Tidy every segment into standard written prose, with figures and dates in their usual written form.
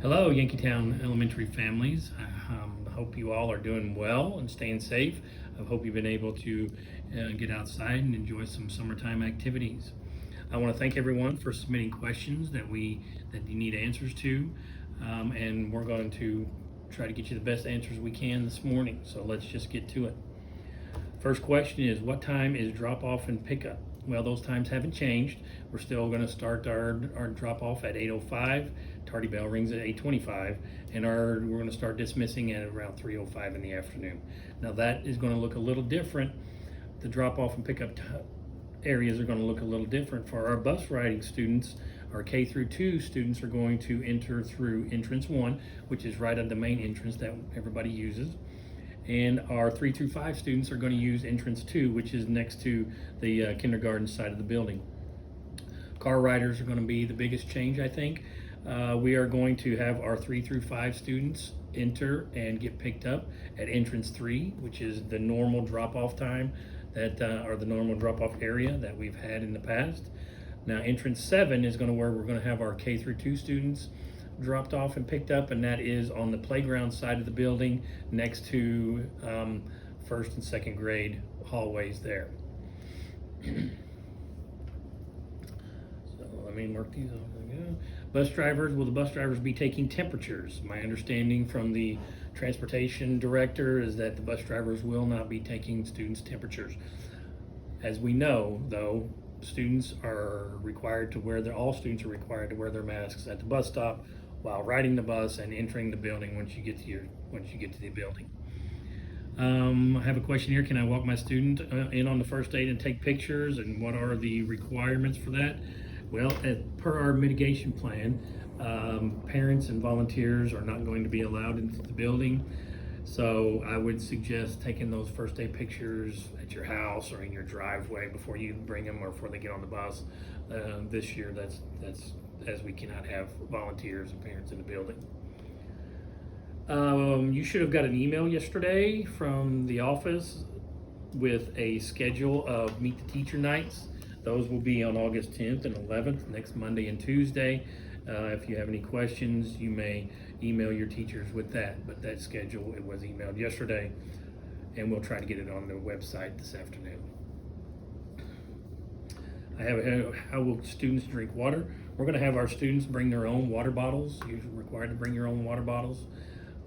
Hello, Yankeetown Elementary families. I hope you all are doing well and staying safe. I hope you've been able to get outside and enjoy some summertime activities. I want to thank everyone for submitting questions that you need answers to, and we're going to try to get you the best answers we can this morning. So let's just get to it. First question is, what time is drop off and pickup? Well, those times haven't changed. We're still going to start our drop off at 8:05. Tardy bell rings at 8:25, and we're going to start dismissing at around 3:05 in the afternoon. Now that is going to look a little different. The drop off and pickup areas are going to look a little different for our bus riding students. Our K through 2 students are going to enter through entrance 1, which is right at the main entrance that everybody uses. And our 3 through 5 students are going to use entrance 2, which is next to the kindergarten side of the building. Car riders are going to be the biggest change, I think. We are going to have our 3 through 5 students enter and get picked up at entrance 3, which is the normal drop-off time or the normal drop-off area that we've had in the past. Now entrance 7 is where we're going to have our K through 2 students dropped off and picked up, and that is on the playground side of the building next to first and second grade hallways there. So let me mark these off. Bus drivers, will the bus drivers be taking temperatures? My understanding from the transportation director is that the bus drivers will not be taking students' temperatures. As we know, though, all students are required to wear their masks at the bus stop while riding the bus and entering the building once you get to the building. I have a question here. Can I walk my student in on the first day and take pictures, and what are the requirements for that? Well, per our mitigation plan, parents and volunteers are not going to be allowed into the building. So I would suggest taking those first day pictures at your house or in your driveway before you bring them or before they get on the bus. This year, that's as we cannot have volunteers and parents in the building. You should have got an email yesterday from the office with a schedule of Meet the Teacher nights. Those will be on August 10th and 11th, next Monday and Tuesday. If you have any questions, you may email your teachers with that, but that schedule, it was emailed yesterday, and we'll try to get it on the website this afternoon. How will students drink water? We're going to have our students bring their own water bottles. You're required to bring your own water bottles.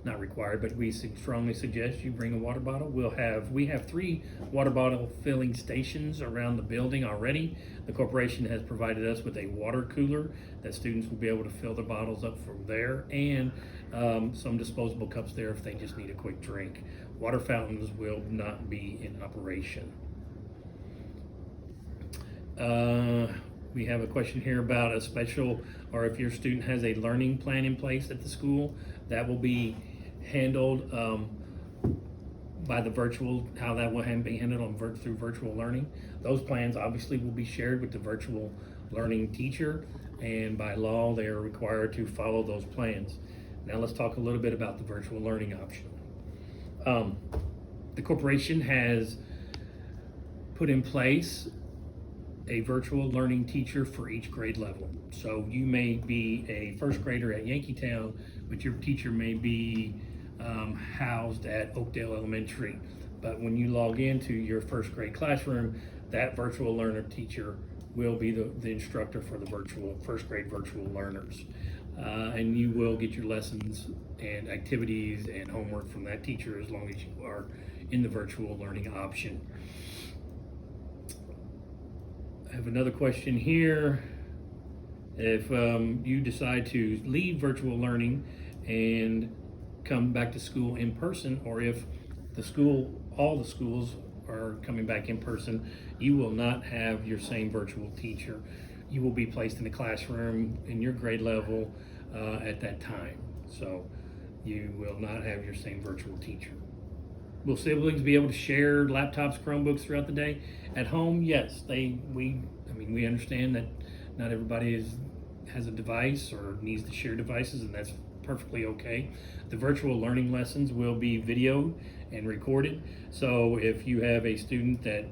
Not required, but we strongly suggest you bring a water bottle. We have 3 water bottle filling stations around the building already. The corporation has provided us with a water cooler that students will be able to fill their bottles up from there, and some disposable cups there if they just need a quick drink. Water fountains will not be in operation. We have a question here about if your student has a learning plan in place at the school, that will be handled by how that will be handled through virtual learning. Those plans obviously will be shared with the virtual learning teacher, and by law they are required to follow those plans. Now let's talk a little bit about the virtual learning option. The corporation has put in place a virtual learning teacher for each grade level. So you may be a first grader at Yankeetown, but your teacher may be housed at Oakdale Elementary. But when you log into your first grade classroom, that virtual learner teacher will be the instructor for the first grade virtual learners. And you will get your lessons and activities and homework from that teacher as long as you are in the virtual learning option. I have another question here. If you decide to leave virtual learning and come back to school in person, or if all the schools are coming back in person, you will not have your same virtual teacher. You will be placed in the classroom in your grade level at that time. So you will not have your same virtual teacher. Will siblings be able to share laptops, Chromebooks throughout the day? At home, yes. We understand that not everybody has a device or needs to share devices, and that's perfectly okay. The virtual learning lessons will be videoed and recorded. So if you have a student in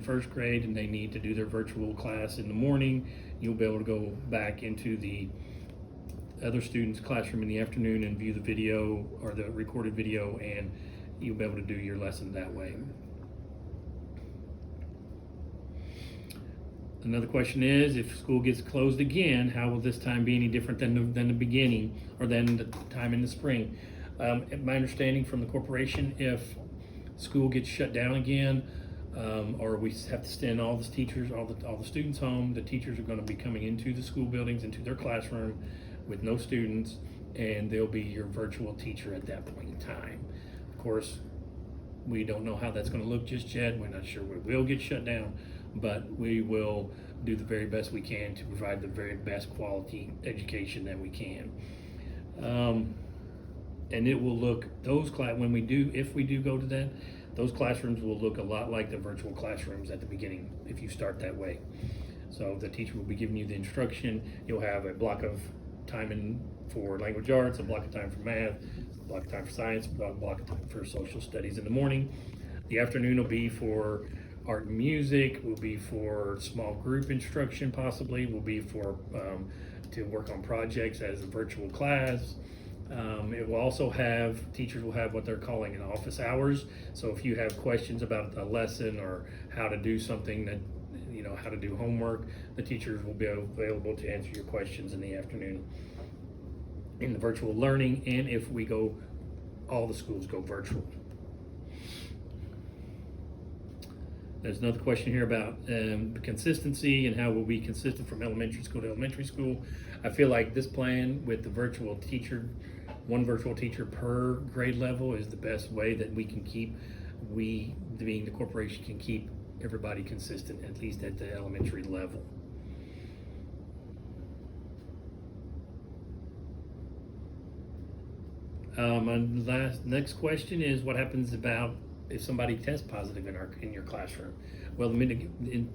first grade and they need to do their virtual class in the morning, you'll be able to go back into the other students' classroom in the afternoon and view the video or the recorded video, and you'll be able to do your lesson that way. Another question is, if school gets closed again, how will this time be any different than the beginning or than the time in the spring? My understanding from the corporation, if school gets shut down again, or we have to send all the teachers, all the students home, the teachers are going to be coming into the school buildings, into their classroom with no students, and they'll be your virtual teacher at that point in time. Of course, we don't know how that's going to look just yet. We're not sure we will get shut down, but we will do the very best we can to provide the very best quality education that we can. And it will look, if we do go to that, those classrooms will look a lot like the virtual classrooms at the beginning if you start that way. So the teacher will be giving you the instruction. You'll have a block of time for language arts, a block of time for math, a block of time for science, a block of time for social studies in the morning. The afternoon will be for art and music, will be for small group instruction possibly, will be for to work on projects as a virtual class. It will also have, teachers will have what they're calling an office hours. So if you have questions about a lesson or how to do something that, how to do homework, the teachers will be available to answer your questions in the afternoon in the virtual learning, and if all the schools go virtual. There's another question here about consistency and how we'll be consistent from elementary school to elementary school. I feel like this plan with the virtual teacher, one virtual teacher per grade level, is the best way that we can being the corporation, can keep everybody consistent, at least at the elementary level. My next question is, what happens about if somebody tests positive in your classroom? Well,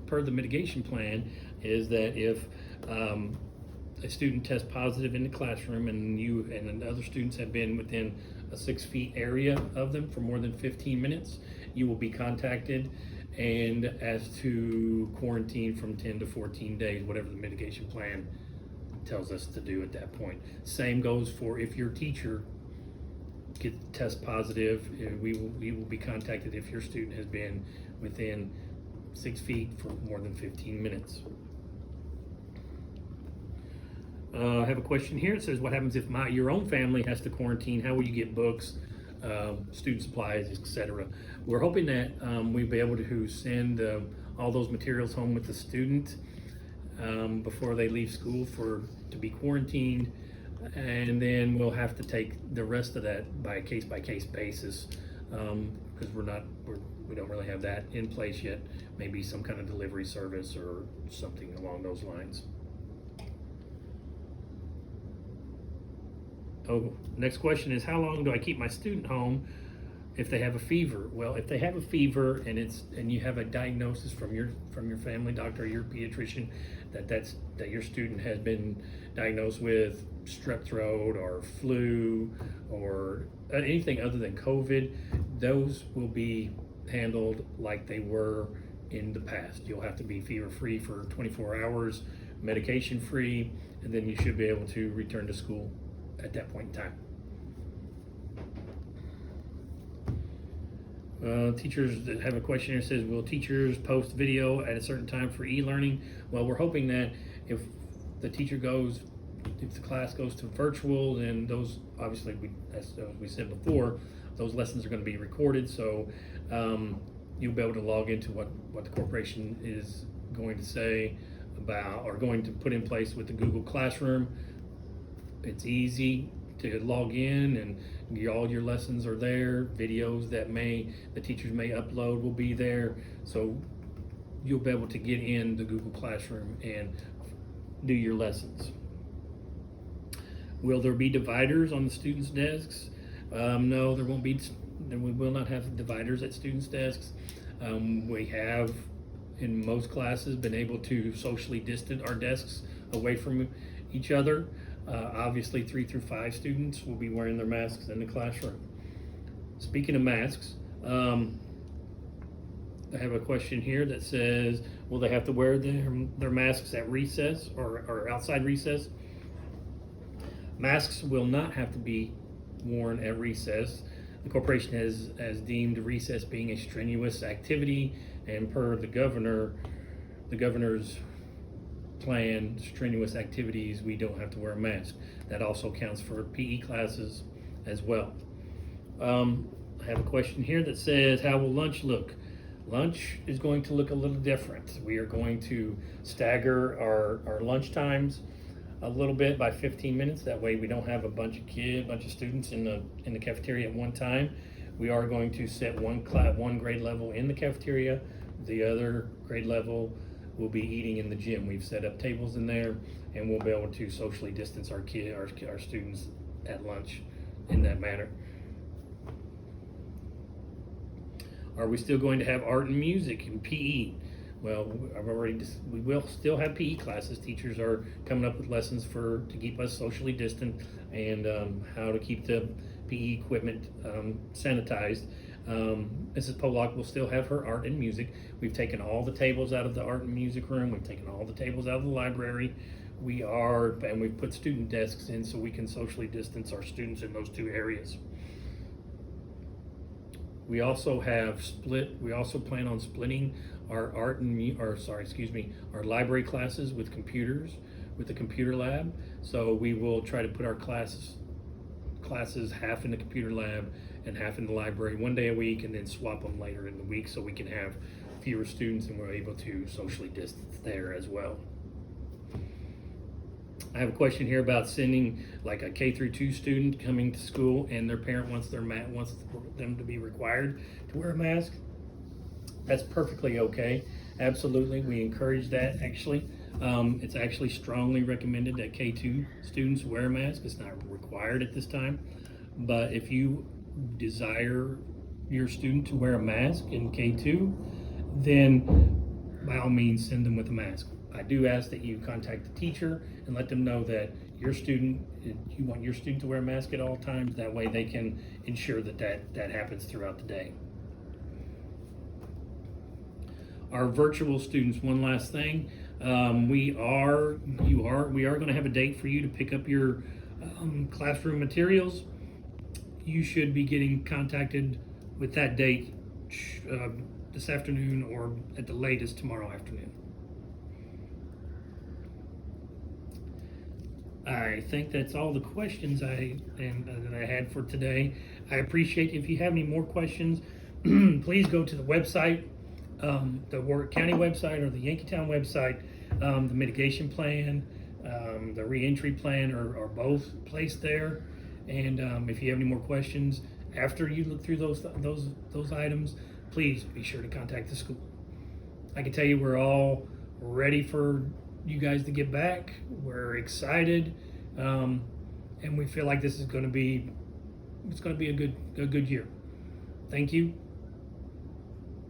per the mitigation plan is that if a student tests positive in the classroom and you and other students have been within a 6 feet area of them for more than 15 minutes, you will be contacted and asked to quarantine from 10 to 14 days, whatever the mitigation plan tells us to do at that point. Same goes for if your teacher test positive, we will be contacted if your student has been within 6 feet for more than 15 minutes. I have a question here. It says, what happens if your own family has to quarantine? How will you get books, student supplies, etc.? We're hoping that we'll be able to send all those materials home with the student before they leave school to be quarantined, and then we'll have to take the rest of that by a case basis, because we don't really have that in place yet. Maybe some kind of delivery service or something along those lines. Oh, next question is, how long do I keep my student home if they have a fever? Well, if they have a fever and you have a diagnosis from your family doctor or your pediatrician that your student has been diagnosed with strep throat or flu or anything other than COVID, those will be handled like they were in the past. You'll have to be fever-free for 24 hours, medication-free, and then you should be able to return to school at that point in time. Teachers that have a question here says, will teachers post video at a certain time for e-learning? Well, we're hoping that if the class goes to virtual, then those, obviously, as we said before, those lessons are going to be recorded, so you'll be able to log into what the corporation is going to say about, or going to put in place with the Google Classroom. It's easy to log in, and all your lessons are there. Videos that the teachers may upload will be there, so you'll be able to get in the Google Classroom and do your lessons. Will there be dividers on the students' desks? No, there won't be. We will not have dividers at students' desks. We have, in most classes, been able to socially distance our desks away from each other. Obviously, 3 through 5 students will be wearing their masks in the classroom. Speaking of masks, I have a question here that says, will they have to wear their masks at recess or outside recess? Masks will not have to be worn at recess. The corporation has deemed recess being a strenuous activity, and per the governor's plan, strenuous activities, we don't have to wear a mask. That also counts for PE classes as well. I have a question here that says, how will lunch look? Lunch is going to look a little different. We are going to stagger our lunch times a little bit by 15 minutes. That way we don't have a bunch of students in the cafeteria at one time. We are going to set one grade level in the cafeteria. The other grade level will be eating in the gym. We've set up tables in there, and we'll be able to socially distance our students at lunch in that manner. Are we still going to have art and music and PE? Well, we will still have PE classes. Teachers are coming up with lessons to keep us socially distant, and how to keep the PE equipment sanitized. Mrs. Pollock will still have her art and music. We've taken all the tables out of the art and music room. We've taken all the tables out of the library. And we've put student desks in so we can socially distance our students in those two areas. We also plan on splitting our our library classes with computers, with the computer lab. So we will try to put our classes half in the computer lab and half in the library one day a week, and then swap them later in the week so we can have fewer students and we're able to socially distance there as well. I have a question here about sending like a K-2 student coming to school and their parent wants them to be required to wear a mask. That's perfectly okay. Absolutely, we encourage that. Actually, it's actually strongly recommended that K-2 students wear a mask. It's not required at this time, but if you desire your student to wear a mask in K-2, then by all means send them with a mask. I do ask that you contact the teacher and let them know that you want your student to wear a mask at all times. That way they can ensure that happens throughout the day. Our virtual students, one last thing. We are going to have a date for you to pick up your classroom materials. You should be getting contacted with that date this afternoon or at the latest tomorrow afternoon. I think that's all the questions that I had for today. I appreciate if you have any more questions, please go to the website, the Warwick County website or the Yankeetown website. The mitigation plan, the reentry plan are both placed there. And if you have any more questions after you look through those items, please be sure to contact the school. I can tell you we're all ready for you guys to get back. We're excited, and we feel like this is going to be a good year. Thank you.